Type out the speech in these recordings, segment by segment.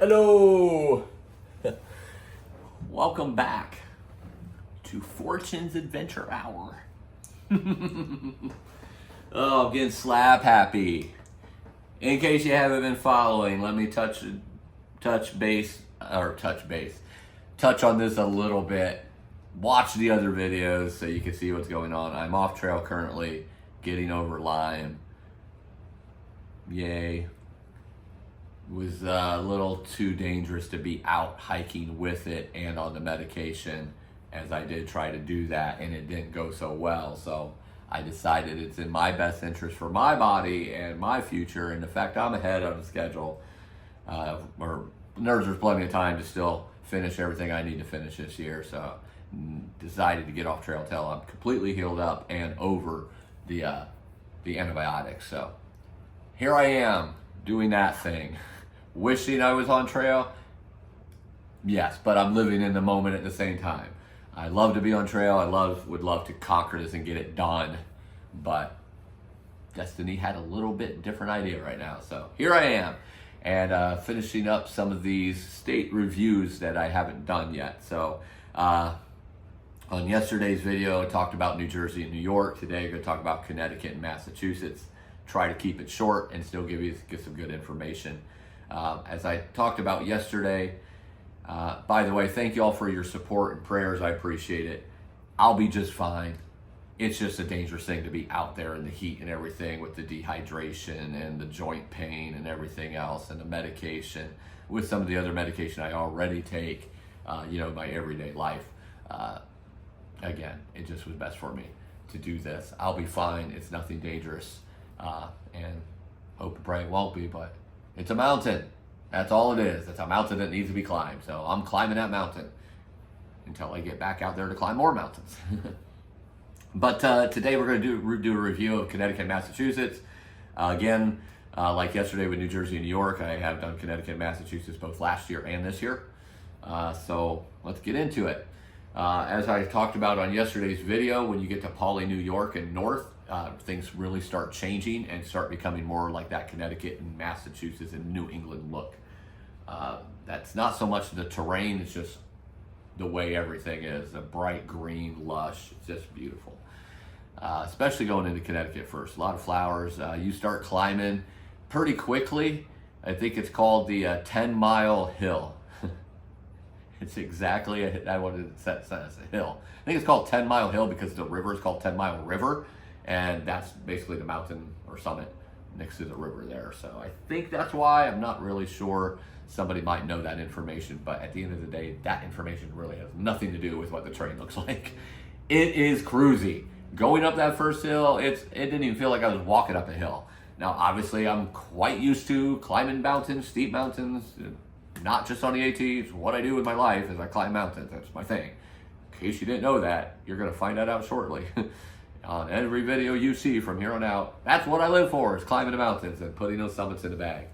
Hello! Welcome back to Fortune's Adventure Hour. Oh, I'm getting slap happy. In case you haven't been following, let me touch on this a little bit. Watch the other videos so you can see what's going on. I'm off trail currently, getting over Lyme. Yay. It was a little too dangerous to be out hiking with it and on the medication, as I did try to do that and it didn't go so well. So I decided it's in my best interest for my body and my future, and the fact I'm ahead on the schedule, or there's plenty of time to still finish everything I need to finish this year. So decided to get off trail till I'm completely healed up and over the antibiotics. So here I am doing that thing. Wishing I was on trail? Yes, but I'm living in the moment at the same time. I love to be on trail. Would love to conquer this and get it done. But Destiny had a little bit different idea right now. So here I am, and finishing up some of these state reviews that I haven't done yet. So on yesterday's video, I talked about New Jersey and New York. Today, I'm going to talk about Connecticut and Massachusetts. Try to keep it short and still get some good information. As I talked about yesterday, by the way, thank you all for your support and prayers. I appreciate it. I'll be just fine. It's just a dangerous thing to be out there in the heat and everything with the dehydration and the joint pain and everything else, and the medication with some of the other medication I already take, in my everyday life. Again, it just was best for me to do this. I'll be fine. It's nothing dangerous, and hope and pray it won't be, but it's a mountain. That's all it is. It's a mountain that needs to be climbed. So I'm climbing that mountain until I get back out there to climb more mountains. But today we're going to do a review of Connecticut and Massachusetts. Again, like yesterday with New Jersey and New York, I have done Connecticut and Massachusetts both last year and this year. So let's get into it. As I talked about on yesterday's video, when you get to Pauley, New York and north, things really start changing and start becoming more like that Connecticut and Massachusetts and New England look. That's not so much the terrain, it's just the way everything is. A bright green, lush, it's just beautiful. Especially going into Connecticut first. A lot of flowers. You start climbing pretty quickly. I think it's called the 10-mile hill. It's exactly, I wanted to set as a hill. I think it's called 10-mile hill because the river is called 10-mile river. And that's basically the mountain or summit next to the river there. So I think that's why. I'm not really sure. Somebody might know that information, but at the end of the day, that information really has nothing to do with what the terrain looks like. It is cruisy. Going up that first hill, it didn't even feel like I was walking up a hill. Now, obviously, I'm quite used to climbing mountains, steep mountains, not just on the AT. It's what I do with my life is I climb mountains. That's my thing. In case you didn't know that, you're going to find that out shortly. On every video you see from here on out, that's what I live for, is climbing the mountains and putting those summits in the bag.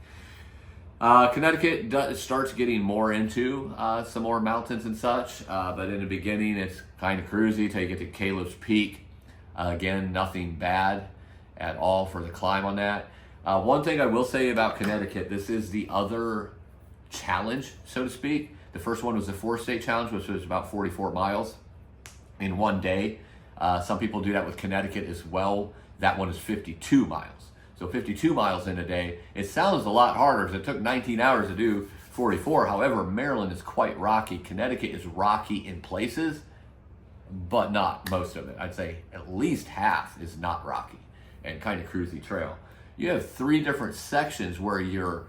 Connecticut starts getting more into some more mountains and such, but in the beginning it's kind of cruisy till you get to Caleb's Peak. Again, nothing bad at all for the climb on that. One thing I will say about Connecticut, this is the other challenge, so to speak. The first one was the 4-state challenge, which was about 44 miles in one day. Some people do that with Connecticut as well. That one is 52 miles. So 52 miles in a day. It sounds a lot harder because it took 19 hours to do 44. However, Maryland is quite rocky. Connecticut is rocky in places, but not most of it. I'd say at least half is not rocky and kind of cruisy trail. You have 3 different sections where you're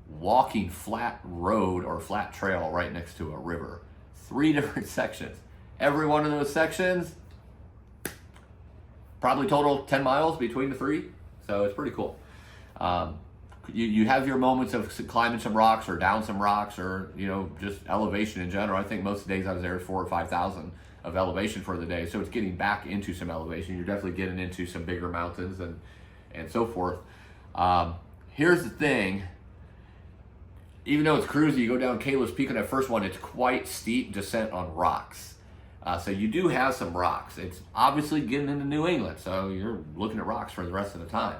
walking flat road or flat trail right next to a river. 3 different sections. Every one of those sections, probably total 10 miles between the 3, so it's pretty cool. You have your moments of climbing some rocks or down some rocks or just elevation in general. I think most of the days I was there was 4,000 or 5,000 of elevation for the day, so it's getting back into some elevation. You're definitely getting into some bigger mountains and so forth. Here's the thing. Even though it's cruisy, you go down Caleb's Peak on that first one, it's quite steep descent on rocks. So you do have some rocks. It's obviously getting into New England, so you're looking at rocks for the rest of the time.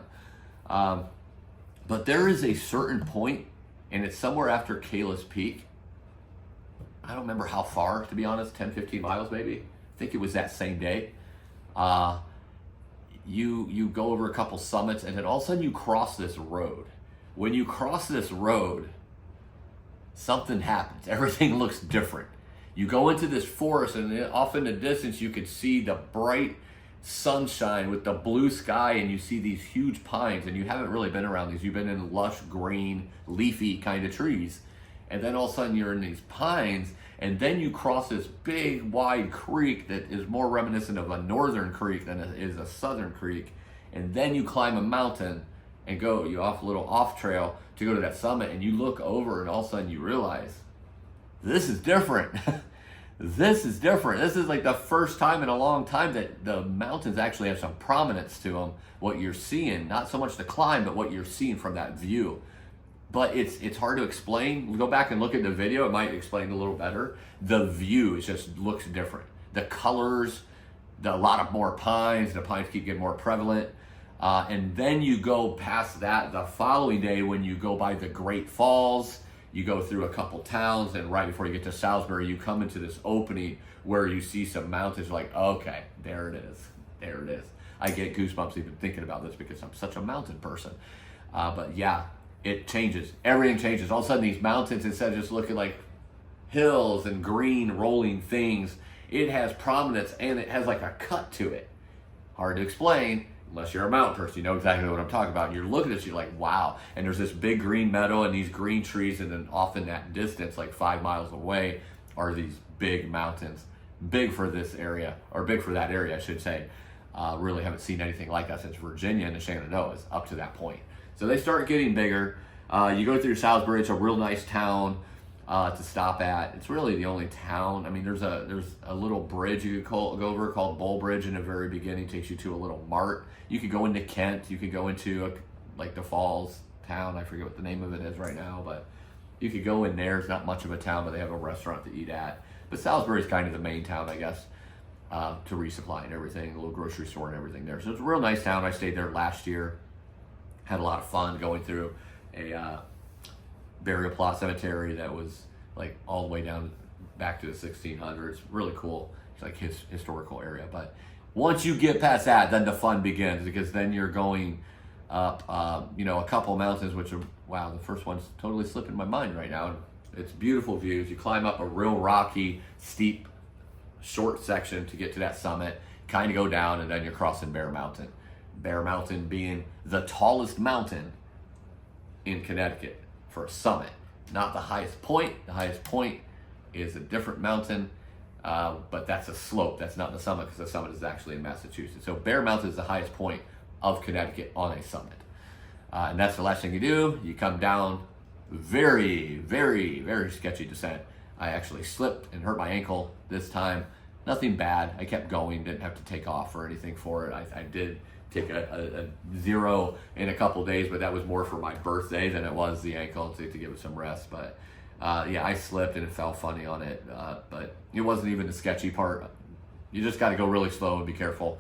But there is a certain point and it's somewhere after Kalis Peak. I don't remember how far, to be honest, 10, 15 miles maybe. I think it was that same day. You go over a couple summits, and then all of a sudden you cross this road. When you cross this road, something happens. Everything looks different. You go into this forest, and off in the distance you could see the bright sunshine with the blue sky, and you see these huge pines, and you haven't really been around these. You've been in lush, green, leafy kind of trees. And then all of a sudden you're in these pines, and then you cross this big, wide creek that is more reminiscent of a northern creek than it is a southern creek. And then you climb a mountain and you off a little off trail to go to that summit, and you look over, and all of a sudden you realize, this is different. This is different. This is like the first time in a long time that the mountains actually have some prominence to them. What you're seeing, not so much the climb, but what you're seeing from that view. But it's hard to explain. Go back and look at the video. It might explain a little better. The view just looks different. The colors, a lot of more pines. The pines keep getting more prevalent. And then you go past that the following day when you go by the Great Falls. You go through a couple towns, and right before you get to Salisbury, you come into this opening where you see some mountains. You're like, okay, there it is. There it is. I get goosebumps even thinking about this because I'm such a mountain person. But yeah, it changes. Everything changes. All of a sudden, these mountains, instead of just looking like hills and green rolling things, it has prominence, and it has like a cut to it. Hard to explain. Unless you're a mountain person, you know exactly what I'm talking about. And you're looking at it, you're like, wow. And there's this big green meadow and these green trees, and then off in that distance, like 5 miles away, are these big mountains. Big for this area, or big for that area, I should say. Really haven't seen anything like that since Virginia and the Shenandoahs up to that point. So they start getting bigger. You go through Salisbury. It's a real nice town to stop at. It's really the only town. I mean, there's a little bridge you could go over called Bull Bridge in the very beginning. Takes you to a little mart. You could go into Kent. You could go into like the Falls town. I forget what the name of it is right now, but you could go in there. It's not much of a town, but they have a restaurant to eat at. But Salisbury is kind of the main town, I guess, to resupply and everything. A little grocery store and everything there. So it's a real nice town. I stayed there last year. Had a lot of fun going through a burial plot cemetery that was like all the way down back to the 1600s. Really cool. It's like historical area. But once you get past that, then the fun begins, because then you're going up, a couple mountains, which are, wow, the first one's totally slipping my mind right now. It's beautiful views. You climb up a real rocky, steep, short section to get to that summit, kind of go down, and then you're crossing Bear Mountain. Bear Mountain being the tallest mountain in Connecticut for a summit. Not the highest point. The highest point is a different mountain, but that's a slope. That's not the summit, because the summit is actually in Massachusetts. So Bear Mountain is the highest point of Connecticut on a summit. And that's the last thing you do. You come down, very, very, very sketchy descent. I actually slipped and hurt my ankle this time. Nothing bad. I kept going, didn't have to take off or anything for it. I did take a 0 in a couple days, but that was more for my birthday than it was the ankle, to give it some rest. But I slipped and it fell funny on it, but it wasn't even the sketchy part. You just got to go really slow and be careful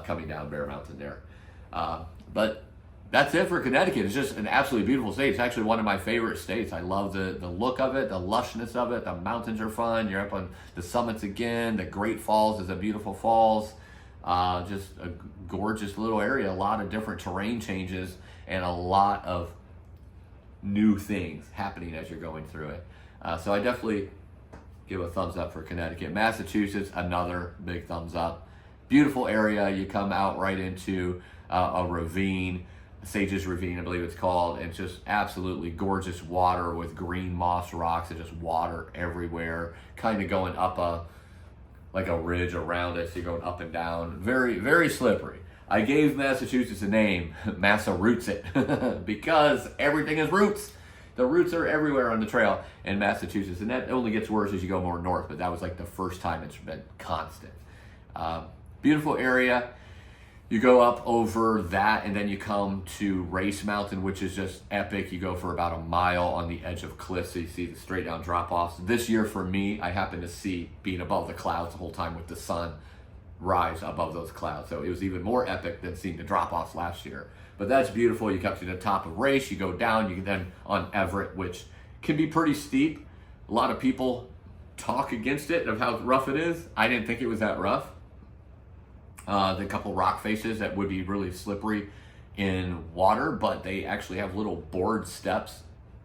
coming down Bear Mountain there. But that's it for Connecticut. It's just an absolutely beautiful state. It's actually one of my favorite states. I love the look of it, the lushness of it. The mountains are fun. You're up on the summits again. The Great Falls is a beautiful falls. Just a gorgeous little area. A lot of different terrain changes and a lot of new things happening as you're going through it. So I definitely give a thumbs up for Connecticut. Massachusetts, another big thumbs up. Beautiful area. You come out right into a ravine, Sage's Ravine, I believe it's called. It's just absolutely gorgeous water with green moss rocks and just water everywhere, kind of going up like a ridge around it, so you're going up and down. Very, very slippery. I gave Massachusetts a name, Massa Roots It, because everything is roots. The roots are everywhere on the trail in Massachusetts, and that only gets worse as you go more north, but that was like the first time it's been constant. Beautiful area. You go up over that, and then you come to Race Mountain, which is just epic. You go for about a mile on the edge of cliffs, so you see the straight down drop-offs. This year for me, I happened to see being above the clouds the whole time with the sun rise above those clouds. So it was even more epic than seeing the drop-offs last year. But that's beautiful. You come to the top of Race, you go down, you can then on Everett, which can be pretty steep. A lot of people talk against it of how rough it is. I didn't think it was that rough. The couple rock faces that would be really slippery in water, but they actually have little board steps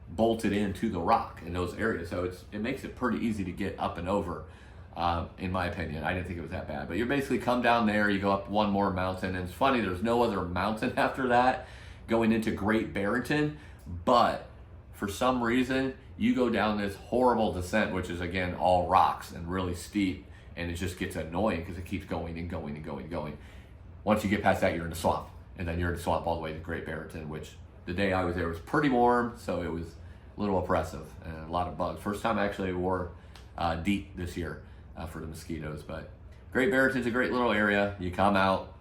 bolted into the rock in those areas. So it makes it pretty easy to get up and over, in my opinion. I didn't think it was that bad. But you basically come down there, you go up one more mountain, and it's funny, there's no other mountain after that going into Great Barrington, but for some reason, you go down this horrible descent, which is again all rocks and really steep, and it just gets annoying because it keeps going and going and going and going. Once you get past that, you're in the swamp, and then you're in the swamp all the way to Great Barrington, which the day I was there was pretty warm, so it was a little oppressive and a lot of bugs. First time I actually wore DEET this year for the mosquitoes, but Great Barrington's a great little area. You come out,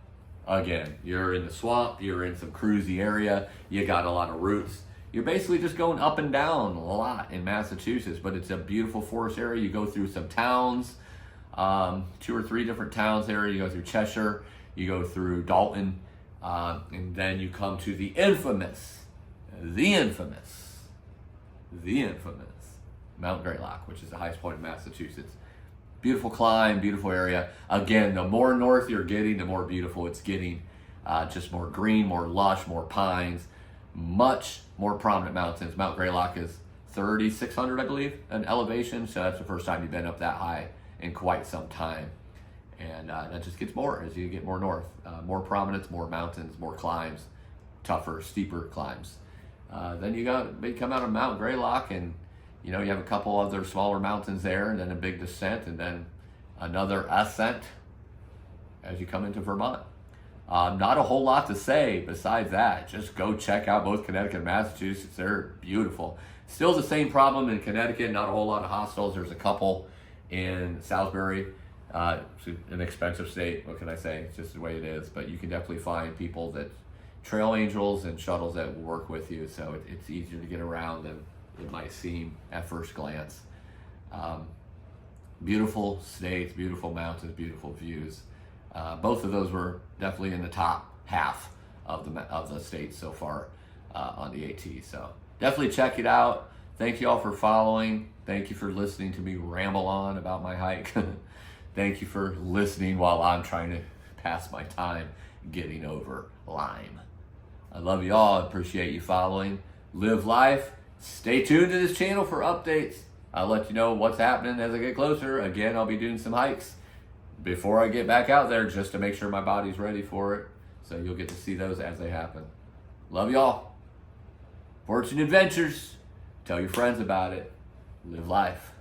again, you're in the swamp, you're in some cruisy area, you got a lot of routes. You're basically just going up and down a lot in Massachusetts, but it's a beautiful forest area. You go through some towns, 2 or 3 different towns there. You go through Cheshire, you go through Dalton, and then you come to the infamous Mount Greylock, which is the highest point in Massachusetts. Beautiful climb, beautiful area. Again, the more north you're getting, the more beautiful it's getting. Just more green, more lush, more pines, much more prominent mountains. Mount Greylock is 3,600, I believe, in elevation. So that's the first time you've been up that high in quite some time. And that just gets more as you get more north. More prominence, more mountains, more climbs, tougher, steeper climbs. Then you come out of Mount Greylock, and you have a couple other smaller mountains there, and then a big descent, and then another ascent as you come into Vermont. Not a whole lot to say besides that. Just go check out both Connecticut and Massachusetts. They're beautiful. Still the same problem in Connecticut, not a whole lot of hostels. There's a couple in Salisbury. It's an expensive state. What can I say? It's just the way it is. But you can definitely find people that trail angels and shuttles that will work with you. So it's easier to get around than it might seem at first glance. Beautiful states, beautiful mountains, beautiful views. Both of those were definitely in the top half of the states so far on the AT. So definitely check it out. Thank you all for following. Thank you for listening to me ramble on about my hike. Thank you for listening while I'm trying to pass my time getting over Lyme. I love you all. I appreciate you following. Live life. Stay tuned to this channel for updates. I'll let you know what's happening as I get closer. Again, I'll be doing some hikes before I get back out there just to make sure my body's ready for it. So you'll get to see those as they happen. Love y'all. Fortune Adventures. Tell your friends about it. Live life.